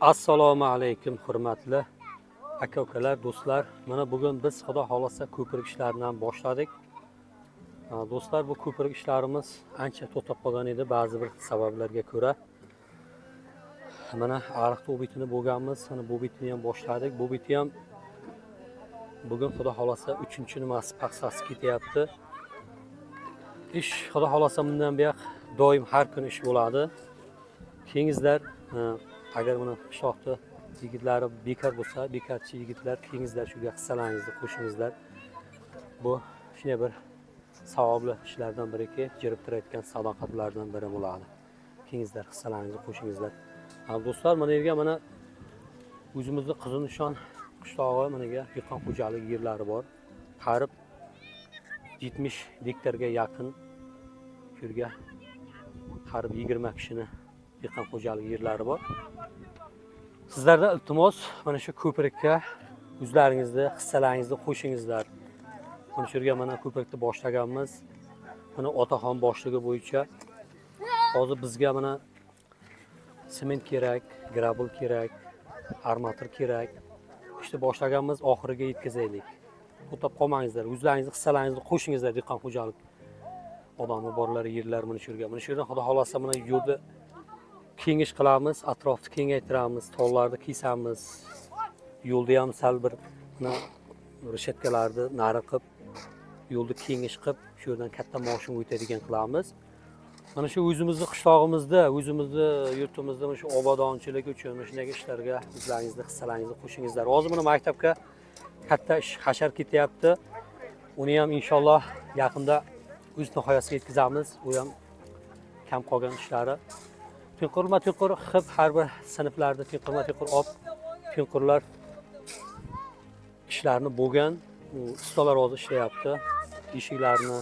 Assalomu alaykum hurmatli aka-ukalar, do'stlar. Mana bugun biz xudo xolasa ko'prik ishlaridan boshladik. Do'stlar, bu ko'prik ishlarimiz ancha to'xtab qolgan edi ba'zi bir sabablarga ko'ra. Mana ariq obitini bo'lganmiz, mana bu bitni ham boshladik. Bu bitni ham bugun xudo xolasa 3-nimasi paxsasi ketyapti. Ish xudo xolasa bundan buyoq doim har kun ish bo'ladi. Kengizlar agar buni qishloqda yigitlari bekor bo'lsa, bekorchi yigitlar kengizlar shuga hissalaringizni qo'shingizlar. Bu shunday bir savobli ishlardan biriki, jirib turayotgan sadoqatlardan biri bo'ladi. Kengizlar hissalaringizni qo'shingizlar. Do'stlar, mana yerga mana o'zimizning Qizilnishon qishlog'i managa dehqon xo'jaligi yerlari bor. Qarib 70 gektarga yaqin yerga qarib 20 kishini dehqon xo'jaligi yerlari bor. Sizlardan iltimos, mana shu ko'prikka o'zlaringizni, hissalaringizni qo'shingizlar. Mana shu yerga mana ko'prikni boshlaganmiz. Mana otaxon boshligi bo'yicha hozir bizga mana sement kerak, gravel kerak, armatur kerak. İşte boshlaganmiz, oxiriga yetkazaylik. To'xtab qolmangizlar, o'zlaringizni, hissalaringizni qo'shingizlar dehqon xo'jalik odamlar borlar, yerlar mana shu yerga. Mana shu yerdan xudo xolasa mana yo'lda kengish qilamiz, atrofni kengaytiramiz, tollarni kesamiz. Yo'lda ham sal bir rishatkalarni nari qilib, yo'lda kengish qilib, shu yerdan katta mashina o'tadigan qilamiz. Mana shu o'zimizning qishlog'imizda, o'zimizning yurtimizda mana shu obodonchilik uchun shunday ishlarga o'zlaringizni, hissalaringizni qo'shingizlar. Hozir mana maktabga katta ish hashar ketyapti. Uni ham inshaalloh yaqinda o'z nihoyasiga yetkazamiz. U ham kam qolgan ishlari. Tinqurma-tinqur qilib har bir sinflarda tinqurma-tinqur tinqurlar ishlarni bo'lgan. Ustalar hozir ishlayapti. Eshiklarni,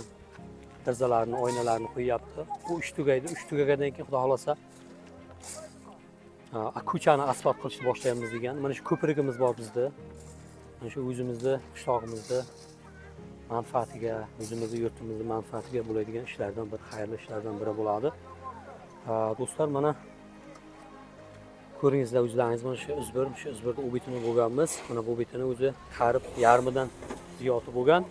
derazalarni, oynalarni qo'yapti. Bu ish tugaydi. Ish tugagandan keyin xudo xolasa ko'chani asfalt qilishni boshlaymiz degan. Mana shu ko'prigimiz bor bizda. Mana shu o'zimizning qishlog'imizda manfaatiga, o'zimizning yurtimizning manfaatiga bo'ladigan ishlardan bir xayrli ishlardan biri bo'ladi. Do'stlar, mana ko'ringizlar o'zlaringiz mana shu uzbirda obitini bo'lganmiz. Mana bu obitini o'zi qarib yarmidan ziyodi bo'lgan.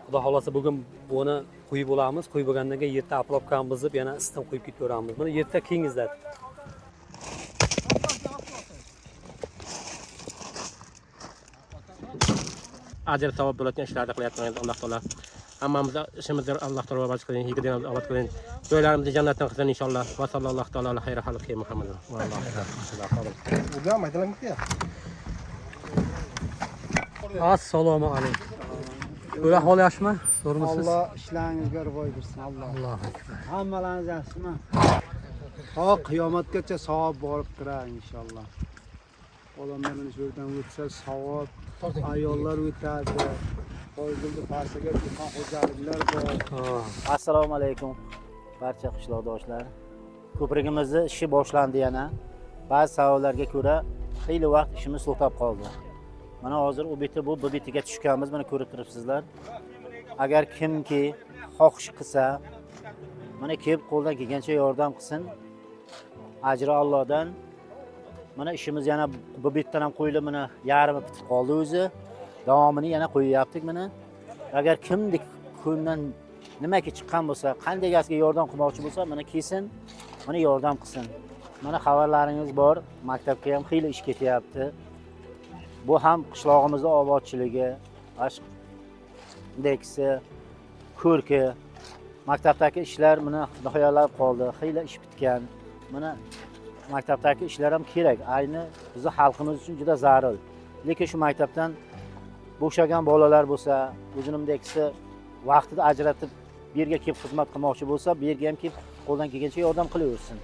Xudo xolasa bugun buni qo'yib olamiz. Qo'yib bo'lgandan keyin yerda aplopkani buzib, yana istim qo'yib ketaveramiz. Mana yerda kengizlar. Ajr savob bo'ladigan ishlarni qilyapmiz. Alloh taolo hammamizni ishimizni Alloh taolo rozi qilsin, yigitlarimizni obod qilsin. Joylarimizni jannatdan qilsin inshaalloh. Va sallallohu taolo alayhi xayri xalqi Muhammad va Assalomu alaykum. O'la hol yaxshimi? Zo'rmisiz? Alloh ishlaringizga rivoy bersin. Allohu akbar. Hammalaringiz yaxshimi? Ha, qiyomatgacha savob borib turar inshaalloh. Odamlar mana shu yerdan o'tsa savob, ayollar o'tadi. Hozirda pasaga dehqon xo'jaliklar bor. Assalomu alaykum barcha qishloqdoshlar. Ko'prigimizning ishi boshlandi yana. Ba'zi sabablarga ko'ra xeyli vaqt ishimiz to'xtab qoldi. Mana hozir u bitiga tushganmiz, mana ko'rib turibsizlar. Agar kimki xohish qilsa, mana kelib qo'ldan kelgancha yordam qilsin. Ajri Allohdan. Mana ishimiz yana bu bitdan ham qo'yilib, mana yarmi bitib qoldi o'zi. Davomini yana qo'yyaptik mana. Agar kimdik ko'ndan nimaki chiqqan bo'lsa, qanday gazga yordam qilmoqchi bo'lsa, mana kelsin, mana yordam qilsin. Mana xabarlaringiz bor, maktabga ham xeyli ish ketyapti. Bu ham qishlog'imizning obodchiligi, deksi, ko'rki, maktabdagi ishlar mana nihoyalab qoldi, xeyli ish bitgan. Mana maktabdagi ishlar ham kerak, ayni bizning xalqimiz uchun juda zarur. Lekin shu maktabdan bo'shagan bolalar bo'lsa, o'zimdekisi vaqtida ajratib, bu yerga kelib xizmat qilmoqchi bo'lsa, bu yerga ham kelib qo'ldan kelgancha yordam qilaversin.